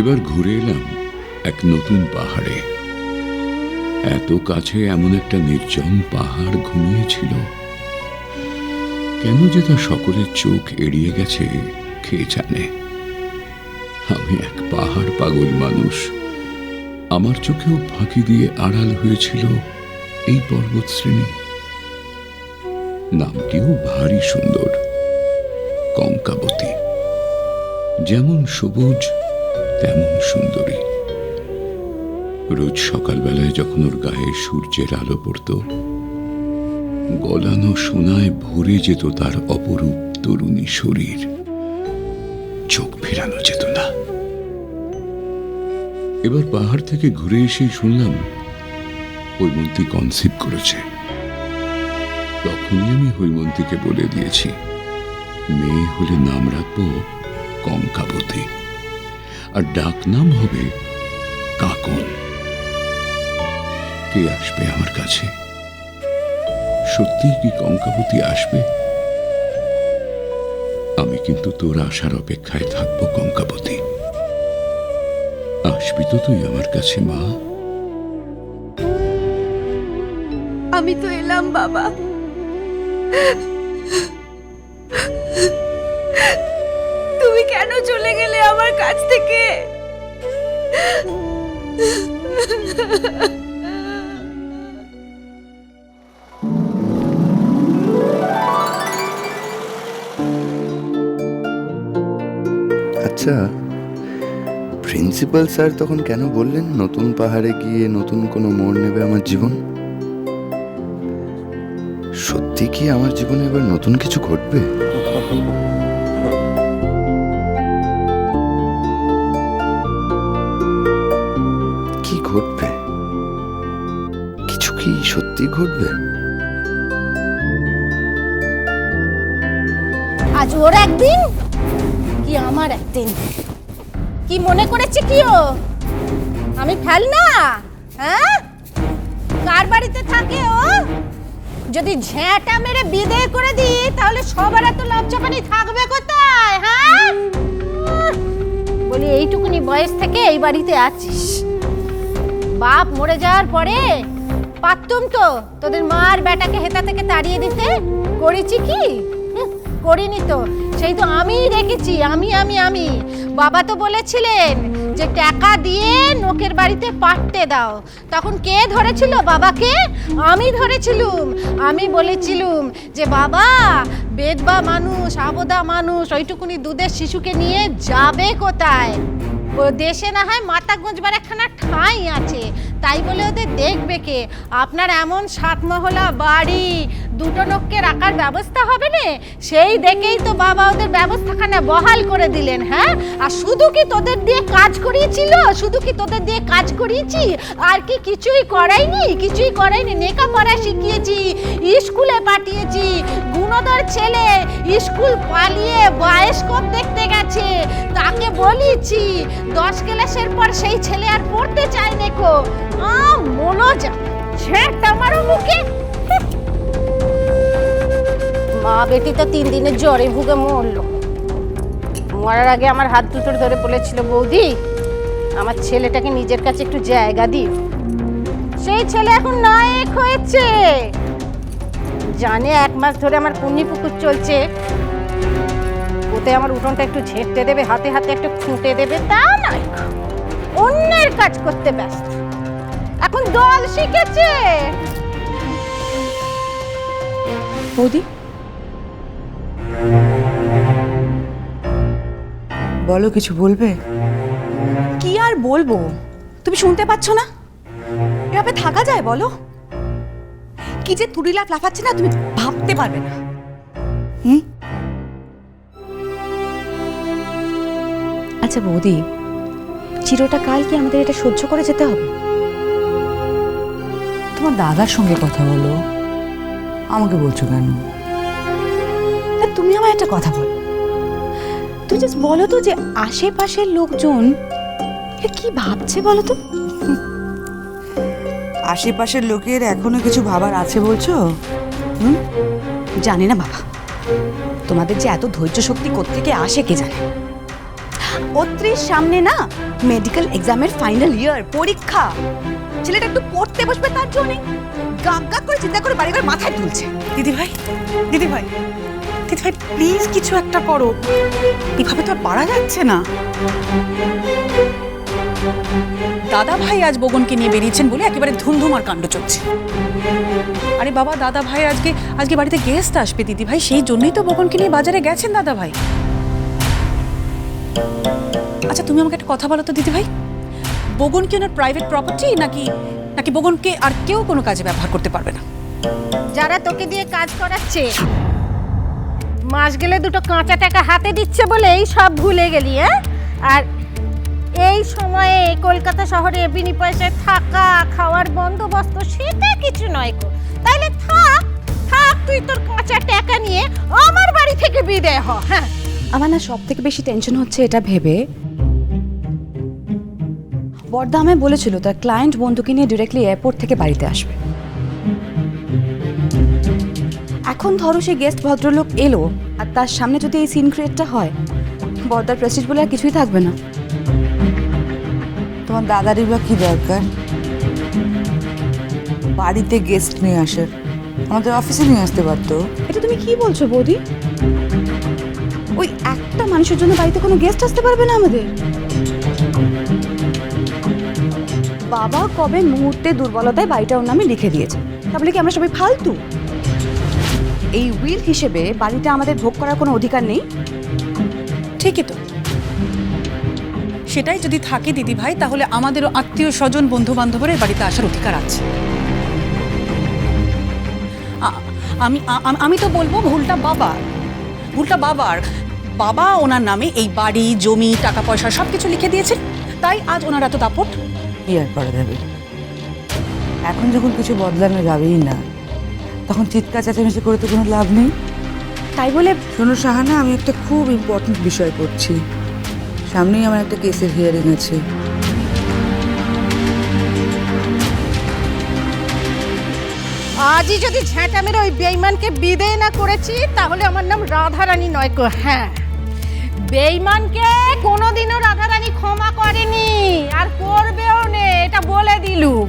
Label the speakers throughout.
Speaker 1: এবার ঘুরে এলাম এক নতুন পাহাড়ে। এত কাছে এমন একটা নির্জন পাহাড় ঘুমিয়েছিল, কেন যে তা সকলের চোখ এড়িয়ে গেছে কে জানে। আমি এক পাহাড় পাগল মানুষ, আমার চোখেও ফাঁকি দিয়ে আড়াল হয়েছিল এই পর্বত শ্রেণী। নামটিও ভারী সুন্দর, কঙ্কাবতী। যেমন সবুজ তেমন সুন্দরী। রোজ সকালবেলায় যখন ওর গায়ে সূর্যের আলো পড়ত, গলানো সোনায় ভরে যেত তার অপরূপ তরুণী শরীর, চোখ ফেরানো যেত না। এবার পাহাড় থেকে ঘুরে এসে শুনলাম হৈমন্তী কনসিভ করেছে। তখনই আমি হৈমন্তীকে বলে দিয়েছি, মেয়ে হলে নাম রাখবো কঙ্কাবতী, আর ডাক নাম হবে কাকন। কে আসবে আমার কাছে? সত্যি কি কঙ্কাবতী আসবে? আমি কিন্তু তোর আসার অপেক্ষায় থাকবো কঙ্কাবতী। আসবি তো তুই আমার কাছে মা?
Speaker 2: আমি তো এলাম বাবা। তুমি কেন চলে গেলে আমার কাছ থেকে?
Speaker 3: আচ্ছা, প্রিন্সিপাল স্যার তখন কেন বললেন নতুন পাহাড়ে গিয়ে নতুন কোনো মোড় নেবে আমার জীবন? সত্যি কি আমার জীবনে এবার নতুন কিছু ঘটবে? কি ঘটবে? কিছু কি সত্যি ঘটবে?
Speaker 4: আজ ওর একদিন কি আমার একদিন। কি মনে করেছে কি ও আমি ফেল না? হ্যাঁ, কার বাড়িতে থাকে ও? যদি ঝ্যাঁটা মেরে বিদায় করে দিই তাহলে সবার এত লজ্জাপানি থাকবে কোথায়? হ্যাঁ, বলি এইটুকুনি বয়স থেকে এই বাড়িতে আছিস, বাপ মরে যাওয়ার পরে পারতুম তো তোদের মার বেটাকে হেতা থেকে তাড়িয়ে দিতে। করেছি কি? করিনি তো। সেই তো আমিই রেখেছি। আমি বাবা তো বলেছিলেন যে টাকা দিয়ে নোকের বাড়িতে পাঠতে দাও। তখন কে ধরেছিল বাবাকে? আমি ধরেছিলুম। আমি বলেছিলুম যে বাবা বেদবা মানুষ, আবদা মানুষ, ওইটুকুনি দুধের শিশুকে নিয়ে যাবে কোথায়? ও দেশে না হয় মাথা গুঁজবার একখানা ঠাঁই আছে, তাই বলে ওদের দেখবে কে? আপনার এমন 7 মহলা বাড়ি, দুটো লোককে রাখার ব্যবস্থা হবে না, সেই দেখেই তো বাবা ওদের ব্যবস্থাখানা বহাল করে দিলেন। হ্যাঁ, আর শুধু কি তোদের দিয়ে কাজ করিয়েছিল? শুধু কি তোদের দিয়ে কাজ করিয়েছি? আর কি কিছুই করাইনি? কিছুই করাইনি। লেখাপড়া শিখিয়েছি, স্কুলে পাঠিয়েছি। গুণধর ছেলে স্কুল পালিয়ে বায়োস্কোপ দেখতে গেছে, তাকে বলিছি 10 ক্লাসের পর সেই ছেলে আর পড়তে চায় না কো। মনোজা ছেট আমারও মুখে। মা বেটি তো 3 দিনের জ্বরে ভুগে মরলো। মরার আগে আমার হাত দুটো ধরে বলেছিল, বৌদি আমার ছেলেটাকে নিজের কাছে একটু জায়গা দিও। সেই ছেলে এখন নায়ক হয়েছে। জানে 1 মাস ধরে আমার পুণ্যি পুকুর চলছে, ওতে আমার উঠোনটা একটু ঝেঁটতে দেবে, হাতে হাতে একটু খুঁটে দেবে, তা নয়, অন্যের কাজ করতে ব্যস্ত। এখন দল শিখেছে।
Speaker 2: বৌদি বলো, কিছু বলবে?
Speaker 5: কি আর বলবো, তুমি শুনতে পাচ্ছ না? এভাবে থাকা যায় বলো? কি যে তুড়িলাফ লাফাচ্ছে না, তুমি ভাবতে পারবে না।
Speaker 2: আচ্ছা বৌদি, চিরটা কাল কি আমাদের এটা সহ্য করে যেতে হবে?
Speaker 5: তোমার দাদার সঙ্গে কথা বলো, আমাকে বলছো কেন? তুমি আমার একটা কথা বলো, তুমি জাস্ট বলো তো যে আশেপাশের লোকজন কি ভাবছে বলো তো?
Speaker 6: আশেপাশের লোকের এখনো কিছু ভাবার আছে বলছো?
Speaker 5: জানি না বাবা, তোমাদের যে এত ধৈর্য শক্তি কোত্থেকে আসে কে জানে। অত্রির সামনে না মেডিকেল এক্সামের ফাইনাল ইয়ার, পরীক্ষা। ছেলেটা একটু পড়তে বসবে তার জন্য গাক গাক করে চিন্তা করে বাড়িঘর মাথায় তুলছে।
Speaker 6: দিদিভাই দিদিভাই দিদিভাই প্লিজ কিছু একটা করো, এভাবে তো আর পারা যাচ্ছে না। দাদা ভাই আজ বগনকে নিয়ে বেরিয়েছেন বলে একেবারে ধুমধুমার কাণ্ড চলছে। আরে বাবা, দাদা ভাই আজকে বাড়িতে গেস্ট আসবে দিদিভাই, সেই জন্যই তো বগনকে নিয়ে বাজারে গেছেন দাদা ভাই। আচ্ছা তুমি আমাকে একটা কথা বলো তো দিদিভাই, বগন কি ওনার প্রাইভেট প্রপার্টি নাকি নাকি বগনকে আর কেউ কোনো কাজে ব্যবহার করতে পারবে না?
Speaker 4: যারা তোকে দিয়ে কাজ করাচ্ছে মাস গেলে দুটো কাঁচা টাকা হাতে দিচ্ছে বলেই সব ভুলে গেলি, হ্যাঁ? আর এই সময়ে কলকাতা শহরে বিনি পয়সায় থাকা খাওয়ার বন্দোবস্ত সেটা কিছু নয় কো। তাইলে থাক থাক, তুই তোর কাঁচা টাকা নিয়ে আমার বাড়ি থেকে বিদায় হ। হ্যাঁ,
Speaker 2: আমার না সব থেকে বেশি টেনশন হচ্ছে এটা ভেবে, বড়দা আমায় বলেছিল তার ক্লায়েন্ট বন্ধুকে নিয়ে ডিরেক্টলি এয়ারপোর্ট থেকে বাড়িতে আসবে। এখন ধরো সেই গেস্ট ভদ্রলোক এলো আর তার সামনে যদি এই সিন ক্রিয়েটটা হয়, বড়দার প্রেস্টিজ বলে আর কিছুই থাকবে না।
Speaker 6: তোমার দাদারই বা কি দরকার বাড়িতে গেস্ট নিয়ে আসার? আমাদের অফিসে নিয়ে আসতে পারতো।
Speaker 2: এটা তুমি কি বলছো বৌদি? ওই একটা মানুষের জন্য বাড়িতে কোনো গেস্ট আসতে পারবে না আমাদের? বাবা কবে মুহূর্তে দুর্বলতায় বাড়িটা ওর নামে লিখে দিয়েছে, তাহলে কি আমরা সবাই ফালতু? এই উইল হিসেবে বাড়িটা আমাদের ভোগ করার কোনো অধিকার নেই?
Speaker 6: ঠিকই তো, সেটাই যদি থাকে দিদি ভাই, তাহলে আমাদেরও আত্মীয় স্বজন বন্ধু বান্ধবের বাড়িতে আসার অধিকার আছে। আমি তো বলবো ভুলটা বাবার। বাবা ওনার নামে এই বাড়ি জমি টাকা পয়সা সবকিছু লিখে দিয়েছেন, তাই আজ ওনার এত দাপট। কি আর করা যাবে, এখন যখন কিছু বদলানো যাবেই না, তখন চিৎকার চেঁচামেচি করে তো কোনো লাভ নেই।
Speaker 2: তাই বলে
Speaker 6: শোনো সাহানা, আমি একটা খুব ইম্পর্টেন্ট বিষয় করছি, সামনেই আমার একটা কেসের হিয়ারিং আছে।
Speaker 4: আজই যদি ঝ্যাঁটা মেরে ওই বেঈমানকে বিদায় না করেছি তাহলে আমার নাম রাধারানী নয় কো। হ্যাঁ, বেঈমানকে কোনোদিনও রাধারানী ক্ষমা করেনি আর করবেও না, এটা বলে দিলুম।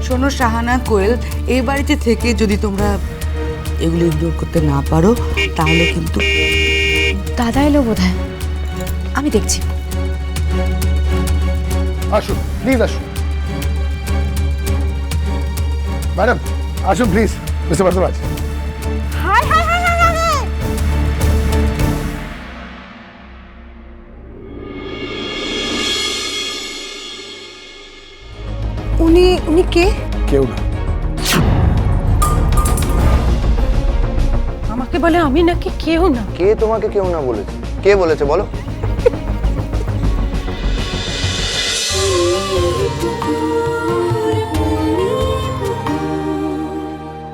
Speaker 6: শোনো সাহানা, কোয়েল, এই বাড়িতে থেকে যদি তোমরা এগুলো ইগনোর করতে না পারো তাহলে কিন্তু।
Speaker 2: দাদা এলো বোধহয়, আমি দেখছি।
Speaker 7: আসুন প্লিজ, আসুন ম্যাডাম, আসুন please. Mister Bharadwaj,
Speaker 4: hi hi hi hi hi hi.
Speaker 5: উনি কে?
Speaker 7: কেউ না।
Speaker 4: আমাকে বলে আমি নাকি কেউ না?
Speaker 3: কে তোমাকে কেউ না বলেছে? কে বলেছে বলো?